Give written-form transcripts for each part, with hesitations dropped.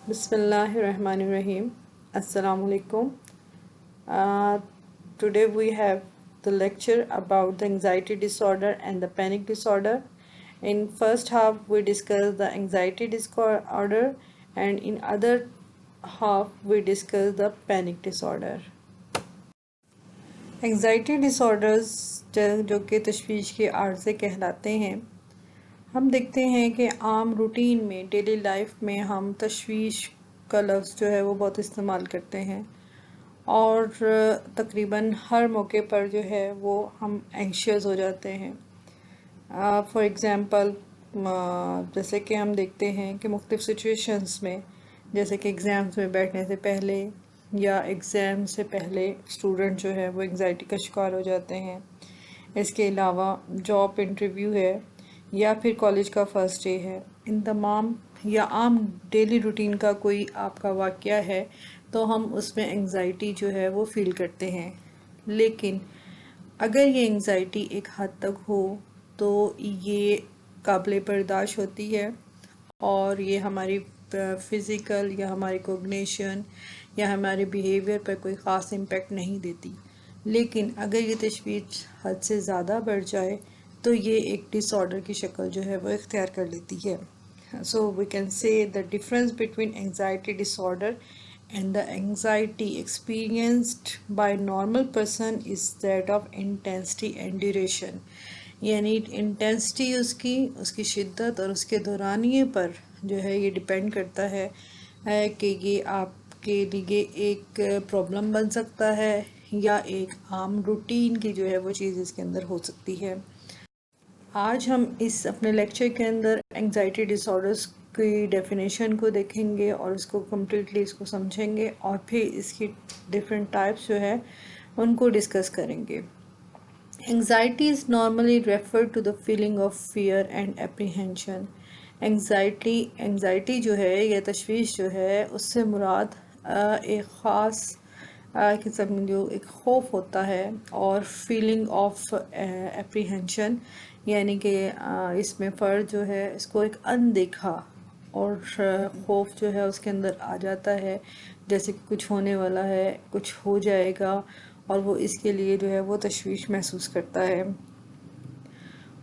Bismillahirrahmanirrahim. Assalamu alaikum. Today we have the lecture about the anxiety disorder and the panic disorder. In first half we discuss the anxiety disorder, and in other half we discuss the panic disorder. Anxiety disorders جو کہ تشویش کے عارضے کہلاتے ہیں، ہم دیکھتے ہیں کہ عام روٹین میں ڈیلی لائف میں ہم تشویش کا لفظ جو ہے وہ بہت استعمال کرتے ہیں، اور تقریباً ہر موقع پر جو ہے وہ ہم اینکشیس ہو جاتے ہیں۔ فار ایگزامپل جیسے کہ ہم دیکھتے ہیں کہ مختلف سچویشنز میں، جیسے کہ ایگزامز میں بیٹھنے سے پہلے یا ایگزام سے پہلے اسٹوڈنٹ جو ہے وہ انگزائٹی کا شکار ہو جاتے ہیں۔ اس کے علاوہ جاب انٹرویو ہے یا پھر کالج کا فرسٹ ڈے ہے، ان تمام یا عام ڈیلی روٹین کا کوئی آپ کا واقعہ ہے تو ہم اس میں انگزائٹی جو ہے وہ فیل کرتے ہیں۔ لیکن اگر یہ انگزائٹی ایک حد تک ہو تو یہ قابل برداشت ہوتی ہے، اور یہ ہماری فزیکل یا ہماری کوگنیشن یا ہمارے بیہیویئر پر کوئی خاص امپیکٹ نہیں دیتی۔ لیکن اگر یہ تشویش حد سے زیادہ بڑھ جائے تو یہ ایک ڈس آرڈر کی شکل جو ہے وہ اختیار کر لیتی ہے۔ So we can say the difference between anxiety disorder and the anxiety experienced by normal person is that of intensity and duration. یعنی انٹینسٹی اس کی شدت اور اس کے دورانیے پر جو ہے یہ ڈیپینڈ کرتا ہے کہ یہ آپ کے لیے ایک پرابلم بن سکتا ہے یا ایک عام روٹین کی جو ہے وہ چیز اس کے اندر ہو سکتی ہے۔ آج ہم اس اپنے لیکچر کے اندر انگزائٹی ڈس آرڈرس کی ڈیفینیشن کو دیکھیں گے اور اس کو کمپلیٹلی اس کو سمجھیں گے، اور پھر اس کی ڈفرینٹ ٹائپس جو ہے ان کو ڈسکس کریں گے۔ Anxiety is normally referred to the feeling of fear and apprehension. Anxiety جو ہے یا تشویش جو ہے اس سے مراد ایک خاص قسم جو ایک خوف ہوتا ہے، اور feeling of apprehension یعنی کہ اس میں فرد جو ہے اس کو ایک اندیکھا اور خوف جو ہے اس کے اندر آ جاتا ہے، جیسے کہ کچھ ہونے والا ہے، کچھ ہو جائے گا، اور وہ اس کے لیے جو ہے وہ تشویش محسوس کرتا ہے۔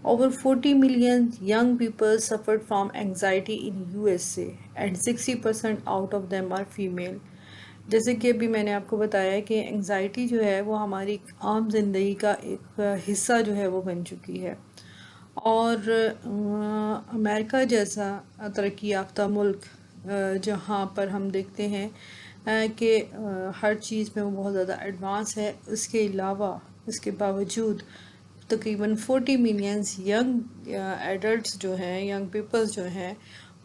Over 40 million young people suffered from anxiety in USA and 60% out of them are female. جیسے کہ ابھی میں نے آپ کو بتایا کہ انگزائٹی جو ہے وہ ہماری عام زندگی کا ایک حصہ جو ہے وہ بن چکی ہے، اور امریکہ جیسا ترقی یافتہ ملک جہاں پر ہم دیکھتے ہیں کہ ہر چیز میں وہ بہت زیادہ ایڈوانس ہے، اس کے علاوہ اس کے باوجود تقریباً 40 ملینز ینگ ایڈلٹس جو ہیں، ینگ پیپلز جو ہیں،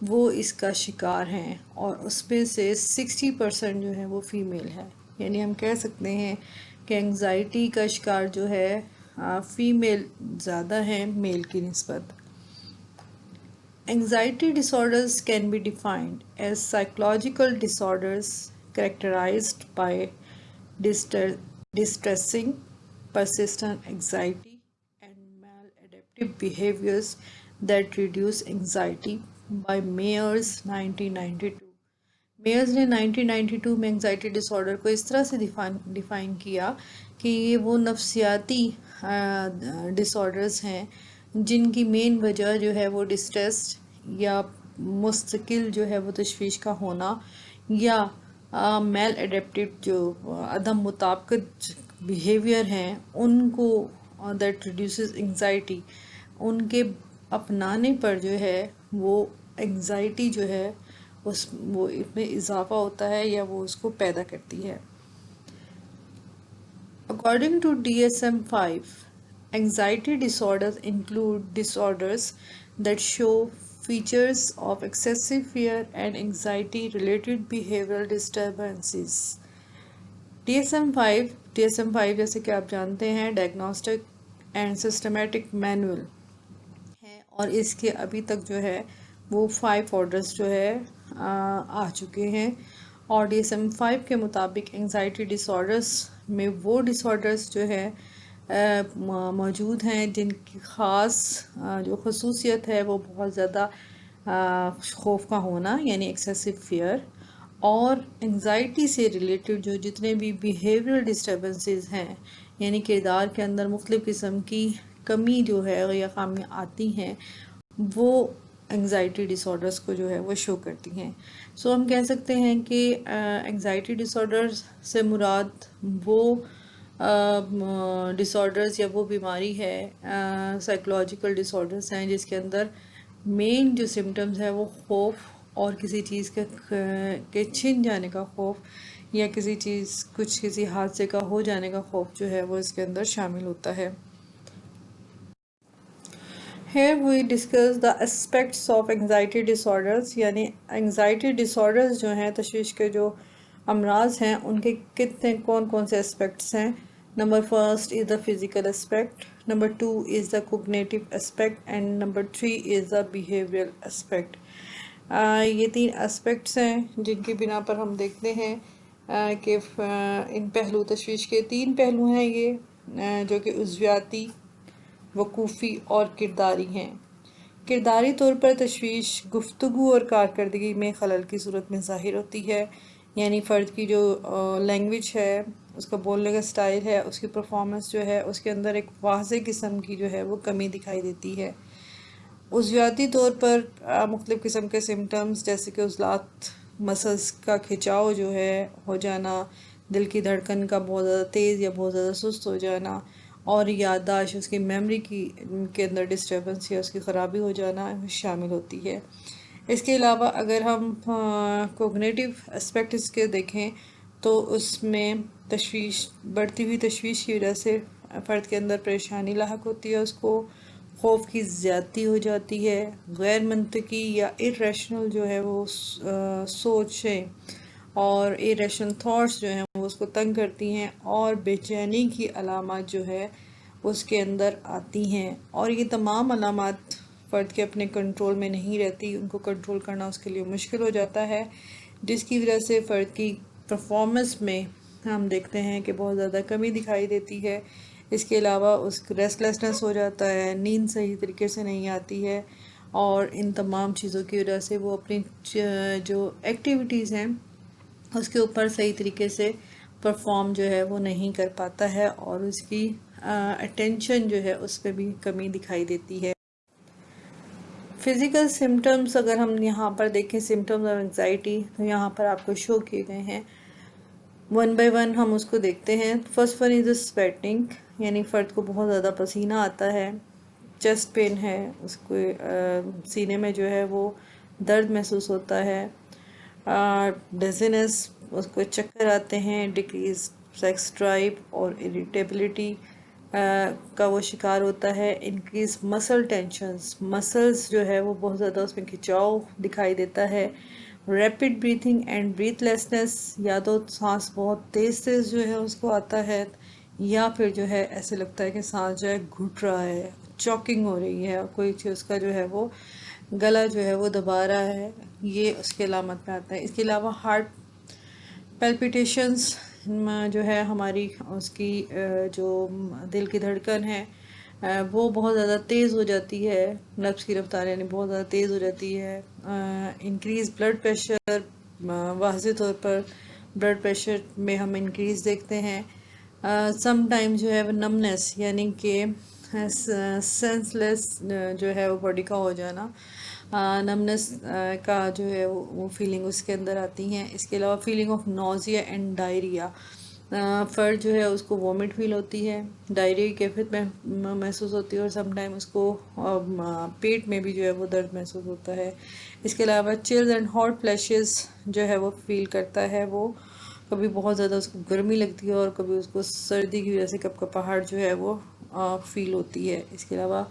وہ اس کا شکار ہیں، اور اس میں سے 60% جو ہے وہ فیمیل ہے۔ یعنی ہم کہہ سکتے ہیں کہ انگزائٹی کا شکار جو ہے فیمیل زیادہ ہیں میل کی نسبت۔ Anxiety disorders can be defined as psychological disorders characterized by distressing, persistent anxiety and maladaptive behaviors that reduce anxiety by Myers 1992۔ Measures نے 1992 میں انگزائٹی ڈس آرڈر کو اس طرح سے ڈیفائن کیا کہ یہ وہ نفسیاتی ڈس آرڈرز ہیں جن کی مین وجہ جو ہے وہ ڈسٹریس یا مستقل جو ہے وہ تشویش کا ہونا، یا میل اڈیپٹیو جو عدم مطابقت بیہیویئر ہیں ان کو دیٹ ریڈیوسز انگزائٹی، ان کے اپنانے پر جو ہے وہ انگزائٹی جو ہے وہ میں اضافہ ہوتا ہے یا وہ اس کو پیدا کرتی ہے۔ According to DSM-5, anxiety disorders include disorders that show features of excessive fear and anxiety-related behavioral disturbances. DSM-5 جیسے کہ آپ جانتے ہیں ڈائگنوسٹک اینڈ سسٹمیٹک مینول ہے، اور اس کے ابھی تک جو ہے وہ 5 آرڈرز جو ہے آ چکے ہیں، اور DSM-5 کے مطابق انگزائٹی ڈس آرڈرز میں وہ ڈس آرڈرز جو ہے موجود ہیں جن کی خاص جو خصوصیت ہے وہ بہت زیادہ خوف کا ہونا، یعنی ایکسیسو فیئر، اور انگزائٹی سے ریلیٹڈ جو جتنے بھی بیہیویئر ڈسٹربنسز ہیں، یعنی کردار کے اندر مختلف قسم کی کمی جو ہے یا خامیاں آتی ہیں، وہ انگزائٹی ڈس آرڈرس کو جو ہے وہ شو کرتی ہیں. سو ہم کہہ سکتے ہیں کہ انگزائٹی ڈس آرڈرس سے مراد وہ ڈس آرڈرس یا وہ بیماری ہے، سائیکولوجیکل ڈس آرڈرس ہیں جس کے اندر مین جو سمٹمز ہے وہ خوف اور کسی چیز کے چھن جانے کا خوف یا کسی حادثے کا ہو جانے کا خوف جو ہے وہ اس کے اندر شامل ہوتا ہے. Here we discuss the aspects of anxiety disorders، یعنی anxiety disorders جو ہیں، تشویش کے جو امراض ہیں، ان کے کون کون سے اسپیکٹس ہیں. Number first is the physical aspect, number 2 is the cognitive aspect and number 3 is the behaviour aspect. یہ 3 اسپیکٹس ہیں جن کی بنا پر ہم دیکھتے ہیں کہ ان پہلو تشویش کے 3 پہلو ہیں یہ، جو کہ عضویاتی، وقوفی اور کرداری ہیں. کرداری طور پر تشویش گفتگو اور کارکردگی میں خلل کی صورت میں ظاہر ہوتی ہے، یعنی فرد کی جو لینگویج ہے، اس کا بولنے کا سٹائل ہے، اس کی پرفارمنس جو ہے، اس کے اندر ایک واضح قسم کی جو ہے وہ کمی دکھائی دیتی ہے. عضویاتی طور پر مختلف قسم کے سمٹمز جیسے کہ عضلات مسلز کا کھچاؤ جو ہے ہو جانا، دل کی دھڑکن کا بہت زیادہ تیز یا بہت زیادہ سست ہو جانا، اور یادداشت، اس کی میموری کے اندر ڈسٹربنس یا اس کی خرابی ہو جانا شامل ہوتی ہے. اس کے علاوہ اگر ہم کوگنیٹو اسپیکٹس کے دیکھیں تو اس میں بڑھتی ہوئی تشویش کی وجہ سے فرد کے اندر پریشانی لاحق ہوتی ہے، اس کو خوف کی زیادتی ہو جاتی ہے، غیر منطقی یا irrational جو ہے وہ سوچیں اور irrational تھاٹس جو ہیں وہ اس کو تنگ کرتی ہیں، اور بے چینی کی علامات جو ہے اس کے اندر آتی ہیں. اور یہ تمام علامات فرد کے اپنے کنٹرول میں نہیں رہتی، ان کو کنٹرول کرنا اس کے لیے مشکل ہو جاتا ہے، جس کی وجہ سے فرد کی پرفارمنس میں ہم دیکھتے ہیں کہ بہت زیادہ کمی دکھائی دیتی ہے. اس کے علاوہ اس ریسٹلیسنس ہو جاتا ہے، نیند صحیح طریقے سے نہیں آتی ہے، اور ان تمام چیزوں کی وجہ سے وہ اپنی جو ایکٹیویٹیز ہیں اس کے اوپر صحیح طریقے سے پرفارم جو ہے وہ نہیں کر پاتا ہے، اور اس کی اٹینشن جو ہے اس پہ بھی کمی دکھائی دیتی ہے. فزیکل سمٹمز اگر ہم یہاں پر دیکھیں، سمٹمز آف انگزائٹی، تو یہاں پر آپ کو شو کیے گئے ہیں. 1 by 1 ہم اس کو دیکھتے ہیں. فرسٹ ون از سویٹنگ، یعنی فرد کو بہت زیادہ پسینہ آتا ہے. چیسٹ پین ہے، اس کو سینے میں جو ہے وہ درد محسوس ہوتا ہے. ڈیزینس، اس کو چکر آتے ہیں. ڈکریز سیکس ڈرائیو اور اریٹیبلٹی کا وہ شکار ہوتا ہے. انکریز مسل ٹینشنز، مسلز جو ہے وہ بہت زیادہ اس میں کھچاؤ دکھائی دیتا ہے. Rapid breathing and breathlessness, یا تو سانس بہت تیز تیز جو ہے اس کو آتا ہے، یا پھر جو ہے ایسے لگتا ہے کہ سانس جو ہے گھٹ رہا ہے، چوکنگ ہو رہی ہے، کوئی چیز کا جو ہے وہ گلا جو ہے وہ دبا رہا ہے، یہ اس کے علامت میں آتا ہے. اس کے علاوہ ہارٹ پیلپیٹیشنز جو ہے ہماری اس کی جو دل کی دھڑکن ہے وہ بہت زیادہ تیز ہو جاتی ہے، نبض کی رفتار یعنی بہت زیادہ تیز ہو جاتی ہے. انکریز بلڈ پریشر، واضح طور پر بلڈ پریشر میں ہم انکریز دیکھتے ہیں. سم ٹائم جو ہے وہ نمنس، یعنی کہ سینس لیس جو ہے وہ باڈی کا ہو جانا، نمنس کا جو ہے وہ فیلنگ اس کے اندر آتی ہیں. اس کے علاوہ فیلنگ آف نوزیا اینڈ ڈائریا، فرد جو ہے اس کو وومٹ فیل ہوتی ہے، ڈائریا کی کیفیت میں محسوس ہوتی ہے، اور سم ٹائم اس کو پیٹ میں بھی جو ہے وہ درد محسوس ہوتا ہے. اس کے علاوہ چلز اینڈ ہاٹ فلیشز جو ہے وہ فیل کرتا ہے، وہ کبھی بہت زیادہ اس کو گرمی لگتی ہے اور کبھی اس کو سردی کی وجہ سے کپکپاہٹ جو ہے وہ فیل ہوتی ہے. اس کے علاوہ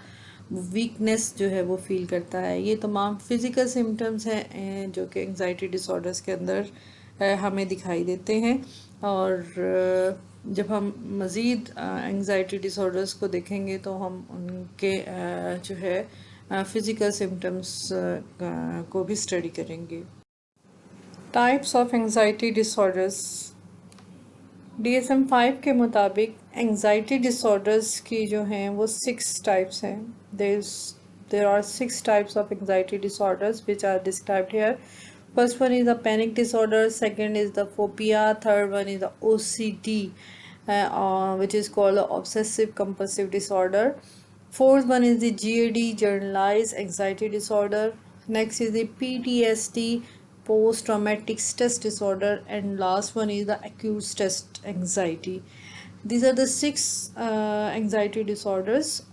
ویکنس جو ہے وہ فیل کرتا ہے. یہ تمام فزیکل سمٹمز ہیں جو کہ انگزائٹی ڈس آرڈرز کے اندر ہمیں دکھائی دیتے ہیں. اور جب ہم مزید انگزائٹی ڈس آرڈرز کو دیکھیں گے تو ہم ان کے جو ہے فزیکل سمٹمز کو بھی اسٹڈی کریں گے. Types of anxiety disorders. DSM-5 کے مطابق انگزائٹی ڈس آرڈرز کی جو ہیں وہ 6 ٹائپس ہیں. There are 6 types of anxiety disorders which are described here. First one is the panic disorder, second is the phobia, third one is the OCD, which is called the obsessive compulsive disorder. Fourth one is the GAD, generalized anxiety disorder. Next is the PTSD, post traumatic stress disorder, and last one is the acute stress anxiety. These are the 6 anxiety disorders,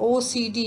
OCD,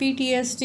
PTSD,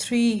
3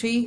3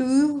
2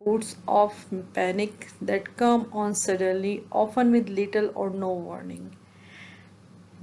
bouts of panic that come on suddenly, often with little or no warning.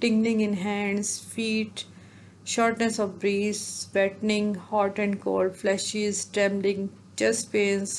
tingling in hands, feet, shortness of breath, wetting, hot and cold flashes, trembling, chest pains,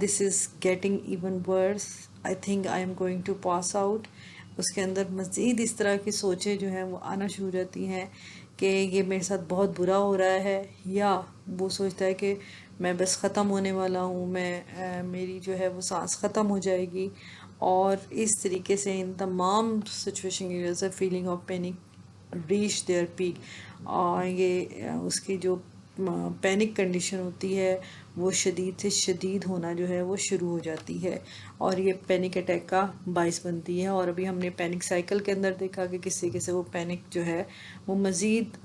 this is getting even worse, I think I'm going to pass out. اس کے اندر مزید اس طرح کی سوچیں جو ہیں وہ آنا شروع ہو جاتی ہیں کہ یہ میرے ساتھ بہت برا ہو رہا ہے، یا وہ سوچتا ہے کہ میں بس ختم ہونے والا ہوں، میری جو ہے وہ سانس ختم ہو جائے گی. اور اس طریقے سے ان تمام سچویشن کی وجہ سے feeling of panic reach their peak. اور یہ اس کی جو پینک کنڈیشن ہوتی ہے وہ شدید سے شدید ہونا جو ہے وہ شروع ہو جاتی ہے، اور یہ پینک اٹیک کا باعث بنتی ہے. اور ابھی ہم نے پینک سائیکل کے اندر دیکھا کہ کس طریقے سے وہ پینک جو ہے وہ مزید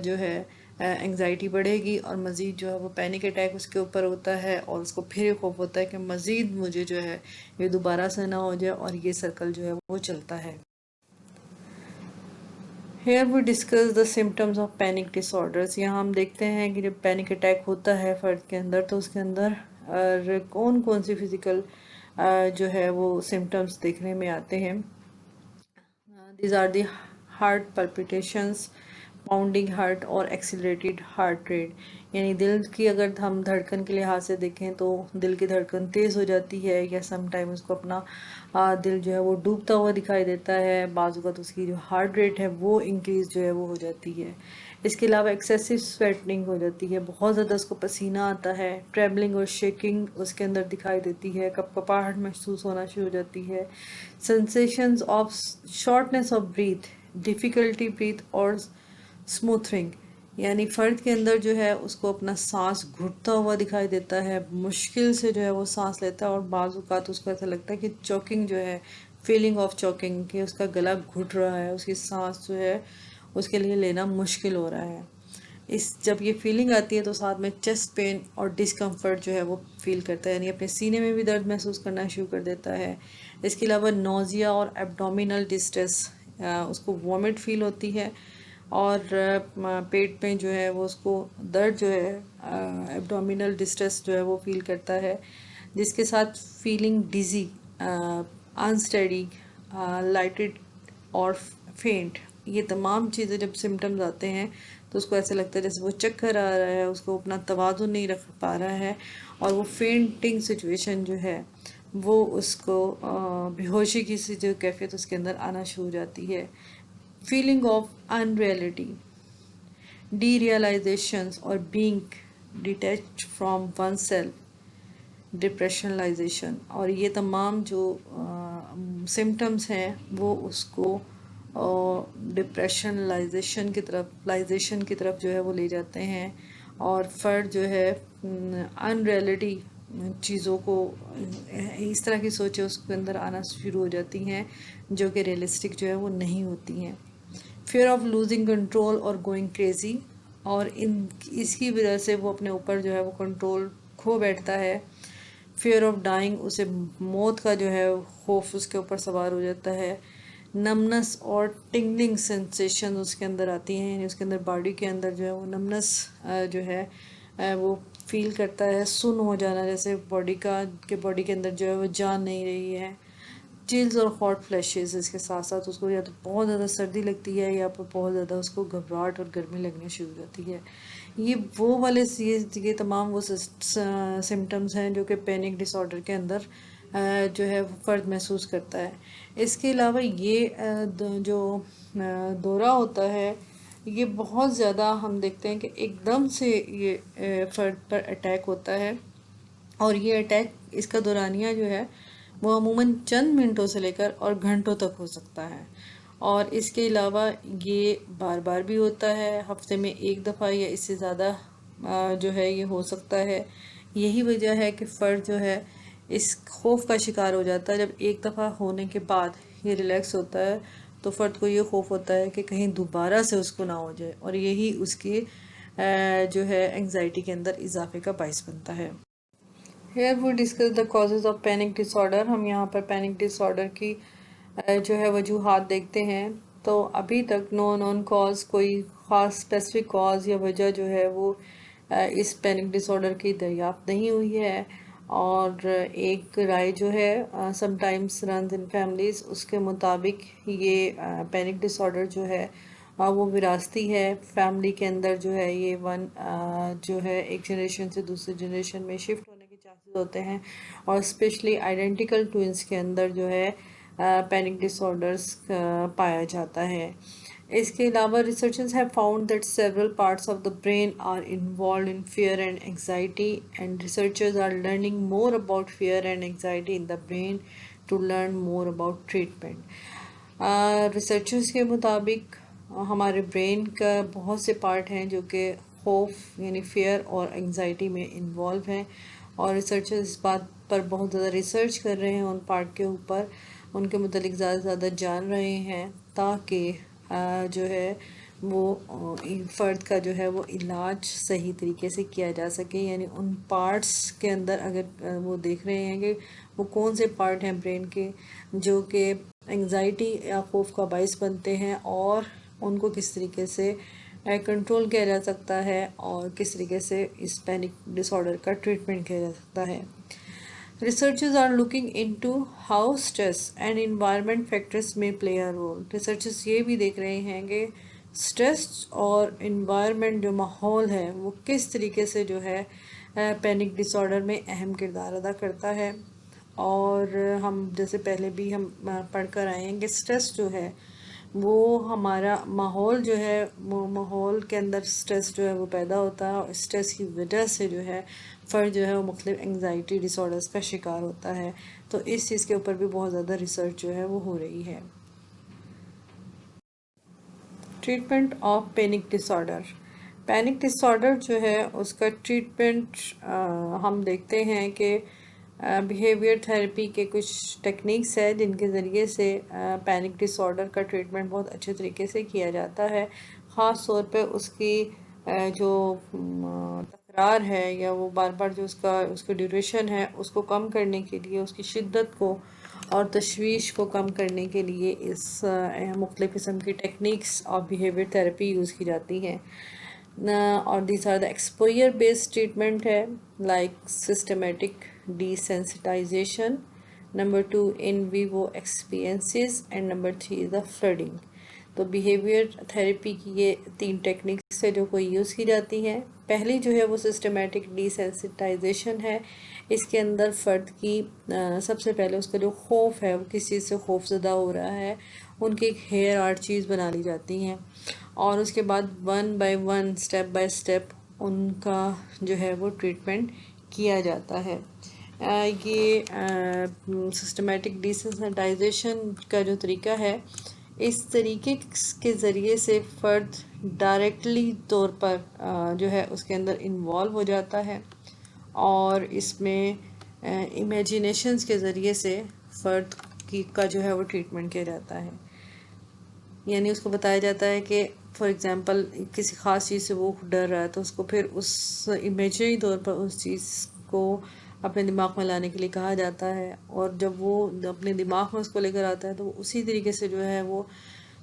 جو ہے انگزائٹی بڑھے گی، اور مزید جو ہے وہ پینک اٹیک اس کے اوپر ہوتا ہے، اور اس کو پھر یہ خوف ہوتا ہے کہ مزید مجھے جو ہے یہ دوبارہ سے نہ ہو جائے، اور یہ سرکل جو ہے وہ چلتا ہے. Here we discuss the symptoms of panic disorders. یہاں ہم دیکھتے ہیں کہ جب پینک اٹیک ہوتا ہے فرد کے اندر تو اس کے اندر کون کون سی فزیکل جو ہے وہ سمٹمز دیکھنے میں آتے ہیں. These are the heart palpitations, pounding heart اور accelerated heart rate. یعنی دل کی اگر ہم دھڑکن کے لحاظ سے دیکھیں تو دل کی دھڑکن تیز ہو جاتی ہے، یا سم ٹائم اس کو اپنا دل جو ہے وہ ڈوبتا ہوا دکھائی دیتا ہے. بعض اوقات اس کی جو ہارٹ ریٹ ہے وہ انکریز جو ہے وہ ہو جاتی ہے. اس کے علاوہ ایکسیسو سویٹنگ ہو جاتی ہے، بہت زیادہ اس کو پسینہ آتا ہے. ٹریبلنگ اور شیکنگ اس کے اندر دکھائی دیتی ہے، کپکپاہٹ محسوس ہونا شروع ہو جاتی ہے. Sensations of shortness of breath, difficulty breath اور اسموتھنگ، یعنی فرد کے اندر جو ہے اس کو اپنا سانس گھٹتا ہوا دکھائی دیتا ہے، مشکل سے جو ہے وہ سانس لیتا ہے، اور بعض اوقات اس کو ایسا لگتا ہے کہ چوکنگ جو ہے، فیلنگ آف چوکنگ، کہ اس کا گلا گھٹ رہا ہے، اس کی سانس جو ہے اس کے لیے لینا مشکل ہو رہا ہے. جب یہ فیلنگ آتی ہے تو ساتھ میں چیسٹ پین اور ڈسکمفرٹ جو ہے وہ فیل کرتا ہے، یعنی اپنے سینے میں بھی درد محسوس کرنا شروع کر دیتا ہے. اس کے علاوہ نوزیا اور ایبڈومینل ڈسٹریس، اس کو وامٹ فیل ہوتی ہے، اور پیٹ میں جو ہے وہ اس کو درد جو ہے، ایبڈومینل ڈسٹریس جو ہے وہ فیل کرتا ہے، جس کے ساتھ فیلنگ ڈیزی، انسٹیڈی، لائٹڈ اور فینٹ. یہ تمام چیزیں جب سمٹمز آتے ہیں تو اس کو ایسے لگتا ہے جیسے وہ چکر آ رہا ہے، اس کو اپنا توازن نہیں رکھ پا رہا ہے، اور وہ فینٹنگ سچویشن جو ہے وہ اس کو بے ہوشی کی سی جو کیفیت اس کے اندر آنا شروع ہو جاتی ہے. Feeling of unreality, derealisations اور being detach from oneself, depersonalisation. اور یہ تمام جو سمٹمز ہیں وہ اس کو ڈپریشنلائزیشن کی طرف جو ہے وہ لے جاتے ہیں، اور فرد جو ہے ان ریئلٹی چیزوں کو، اس طرح کی سوچیں اس کے اندر آنا شروع ہو جاتی ہیں جو کہ ریئلسٹک جو ہے وہ نہیں ہوتی ہیں. فیئر آف لوزنگ کنٹرول اور گوئنگ کریزی، اور اس کی وجہ سے وہ اپنے اوپر جو ہے وہ کنٹرول کھو بیٹھتا ہے. فیئر آف ڈائنگ، اسے موت کا جو ہے خوف اس کے اوپر سوار ہو جاتا ہے. نمنس اور ٹنگلنگ سینسیشن اس کے اندر آتی ہیں، یعنی اس کے اندر باڈی کے اندر جو ہے وہ نمنس جو ہے وہ فیل کرتا ہے، سن ہو جانا جیسے باڈی کے اندر جو ہے وہ جان نہیں رہی ہے. چلز اور ہاٹ فلیشز، اس کے ساتھ ساتھ اس کو یا تو بہت زیادہ سردی لگتی ہے، یا پھر بہت زیادہ اس کو گھبراہٹ اور گرمی لگنی شروع ہو جاتی ہے. یہ وہ والے یہ تمام وہ سمٹمز ہیں جو کہ پینک ڈس آرڈر کے اندر جو ہے فرد محسوس کرتا ہے. اس کے علاوہ یہ جو دورہ ہوتا ہے یہ بہت زیادہ ہم دیکھتے ہیں کہ ایک دم سے یہ فرد پر اٹیک ہوتا ہے، اور یہ اٹیک، اس کا دورانیہ جو ہے وہ عموماً چند منٹوں سے لے کر اور گھنٹوں تک ہو سکتا ہے. اور اس کے علاوہ یہ بار بار بھی ہوتا ہے، ہفتے میں ایک دفعہ یا اس سے زیادہ جو ہے یہ ہو سکتا ہے. یہی وجہ ہے کہ فرد جو ہے اس خوف کا شکار ہو جاتا ہے. جب ایک دفعہ ہونے کے بعد یہ ریلیکس ہوتا ہے تو فرد کو یہ خوف ہوتا ہے کہ کہیں دوبارہ سے اس کو نہ ہو جائے، اور یہی اس کی جو ہے انگزائٹی کے اندر اضافے کا باعث بنتا ہے. Here we discuss the causes of panic disorder. ہم یہاں پر panic disorder کی جو ہے وجوہات دیکھتے ہیں. تو ابھی تک نو نون کاز، کوئی خاص اسپیسیفک کاز یا وجہ جو ہے وہ اس پینک ڈس آرڈر کی دریافت نہیں ہوئی ہے. اور ایک رائے جو ہے sometimes runs in families, اس کے مطابق یہ پینک ڈس آرڈر جو ہے وہ وراثتی ہے. فیملی کے اندر جو ہے یہ جو ہے ایک جنریشن سے دوسری جنریشن میں شفٹ ہونے کے چانسز ہوتے ہیں، اور اسپیشلی آئیڈینٹیکل ٹوئنس کے اندر جو ہے پینک ڈس آرڈرس پایا جاتا ہے۔ اس کے علاوہ researchers have found that several parts of the brain are involved in fear and anxiety, and researchers are learning more about fear and anxiety in the brain to learn more about treatment۔ Researchers کے مطابق ہمارے brain کا بہت سے part ہیں جو کہ خوف یعنی فیئر اور انگزائٹی میں انوالو ہیں، اور ریسرچرز اس بات پر بہت زیادہ ریسرچ کر رہے ہیں، ان پارٹ کے اوپر ان کے متعلق زیادہ سے زیادہ جان رہے ہیں، تاکہ جو ہے وہ فرد کا جو ہے وہ علاج صحیح طریقے سے کیا جا سکے۔ یعنی ان پارٹس کے اندر اگر وہ دیکھ رہے ہیں کہ وہ کون سے پارٹ ہیں برین کے جو کہ انگزائٹی یا خوف کا باعث بنتے ہیں، اور ان کو کس طریقے سے کنٹرول کیا جا سکتا ہے، اور کس طریقے سے اس پینک ڈس آرڈر کا ٹریٹمنٹ کیا جا سکتا ہے۔ Researchers are looking into how stress and environment factors may play a role۔ Researchers یہ بھی دیکھ رہے ہیں کہ سٹریس اور انوائرمنٹ جو ماحول ہے وہ کس طریقے سے جو ہے پینک ڈس آرڈر میں اہم کردار ادا کرتا ہے۔ اور ہم جیسے پہلے بھی ہم پڑھ کر آئے ہیں کہ سٹریس جو ہے وہ ہمارا ماحول جو ہے وہ ماحول کے اندر سٹریس جو ہے وہ پیدا ہوتا ہے، اور سٹریس کی وجہ سے جو ہے فرد جو ہے وہ مختلف انگزائٹی ڈس آرڈرز کا شکار ہوتا ہے۔ تو اس چیز کے اوپر بھی بہت زیادہ ریسرچ جو ہے وہ ہو رہی ہے۔ Treatment of panic disorder. Panic disorder جو ہے اس کا ٹریٹمنٹ ہم دیکھتے ہیں کہ بیہیویئر تھیراپی کے کچھ ٹیکنیکس ہیں جن کے ذریعے سے پینک ڈس آرڈر کا ٹریٹمنٹ بہت اچھے طریقے سے کیا جاتا ہے، خاص طور پہ اس کی جو تکرار ہے یا وہ بار بار جو اس کی ڈیوریشن ہے اس کو کم کرنے کے لیے، اس کی شدت کو اور تشویش کو کم کرنے کے لیے اس مختلف قسم کی techniques of behaviour therapy use کی جاتی ہیں، اور these are the exposure based treatment ہے like systematic desensitisation, number 2 in vivo experiences, and number 3 is the flooding. تو بیہیویئر تھیراپی کی یہ 3 ٹیکنیکس ہے جو کوئی یوز کی جاتی ہیں۔ پہلی جو ہے وہ سسٹمیٹک ڈی سینسٹائزیشن ہے۔ اس کے اندر فرد کی سب سے پہلے اس کا جو خوف ہے وہ کس چیز سے خوف زدہ ہو رہا ہے ان کی ایک ہیئر آرٹ چیز بنا لی جاتی ہیں، اور اس کے بعد 1 by 1 step by step in کا جو ہے وہ ٹریٹمنٹ کیا جاتا ہے۔ یہ سسٹمیٹک ڈی سینسٹائزیشن کا جو طریقہ ہے، اس طریقے کے ذریعے سے فرد ڈائریکٹلی طور پر جو ہے اس کے اندر انوالو ہو جاتا ہے، اور اس میں امیجینیشنز کے ذریعے سے فرد کا جو ہے وہ ٹریٹمنٹ کیا جاتا ہے۔ یعنی اس کو بتایا جاتا ہے کہ فار ایگزامپل کسی خاص چیز سے وہ ڈر رہا ہے تو اس کو پھر اس امیجنری طور پر اس چیز کو اپنے دماغ میں لانے کے لیے کہا جاتا ہے، اور جب وہ اپنے دماغ میں اس کو لے کر آتا ہے تو وہ اسی طریقے سے جو ہے وہ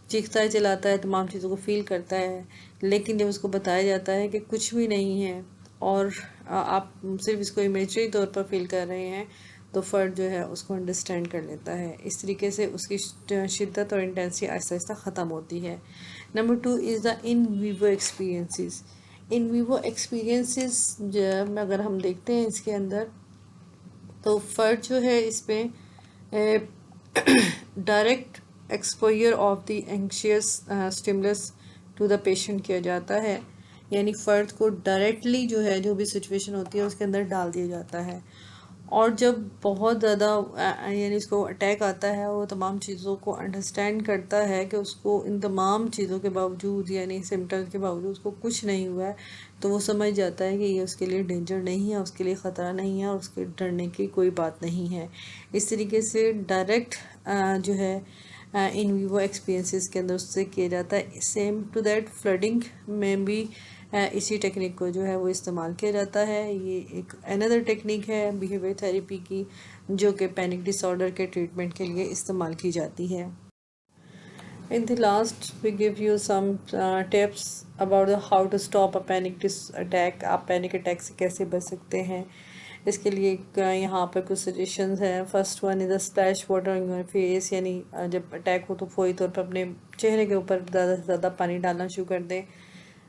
چیختا ہے، چلاتا ہے، تمام چیزوں کو فیل کرتا ہے۔ لیکن جب اس کو بتایا جاتا ہے کہ کچھ بھی نہیں ہے اور آپ صرف اس کو امیجنری طور پر فیل کر رہے ہیں، تو فرد جو ہے اس کو انڈرسٹینڈ کر لیتا ہے۔ اس طریقے سے اس کی شدت اور انٹینسٹی آہستہ آہستہ ختم ہوتی ہے۔ نمبر 2 از دا ان ویوو ایکسپیرینسز۔ ان ویوو ایکسپیرینسز اگر ہم دیکھتے ہیں اس کے اندر، تو فرد جو ہے اس میں direct exposure of the anxious stimulus to the patient کیا جاتا ہے، یعنی فرد کو ڈائریکٹلی جو ہے جو بھی سچویشن ہوتی ہے اس کے اندر ڈال دیا جاتا ہے، اور جب بہت زیادہ یعنی اس کو اٹیک آتا ہے، وہ تمام چیزوں کو انڈرسٹینڈ کرتا ہے کہ اس کو ان تمام چیزوں کے باوجود یعنی سمٹمز کے باوجود اس کو کچھ نہیں ہوا ہے، تو وہ سمجھ جاتا ہے کہ یہ اس کے لیے ڈینجر نہیں ہے، اس کے لیے خطرہ نہیں ہے، اور اس کے ڈرنے کی کوئی بات نہیں ہے۔ اس طریقے سے ڈائریکٹ جو ہے ان ویوو ایکسپیرینسز کے اندر اس سے کیا جاتا ہے۔ سیم ٹو دیٹ فلڈنگ میں بھی اسی ٹیکنیک کو جو ہے وہ استعمال کیا جاتا ہے۔ یہ ایک another ٹیکنیک ہے بیہیویئر تھیراپی کی جو کہ پینک ڈس آرڈر کے ٹریٹمنٹ کے لیے استعمال کی جاتی ہے۔ In the last we give you some tips about how to stop a panic attack۔ آپ پینک اٹیک سے کیسے بچ سکتے ہیں، اس کے لیے یہاں پر کچھ سجیشنز ہیں۔ First one is a splash water on your face، یعنی جب اٹیک ہو تو فوری طور پر اپنے چہرے کے اوپر زیادہ سے زیادہ پانی ڈالنا شروع کر دیں۔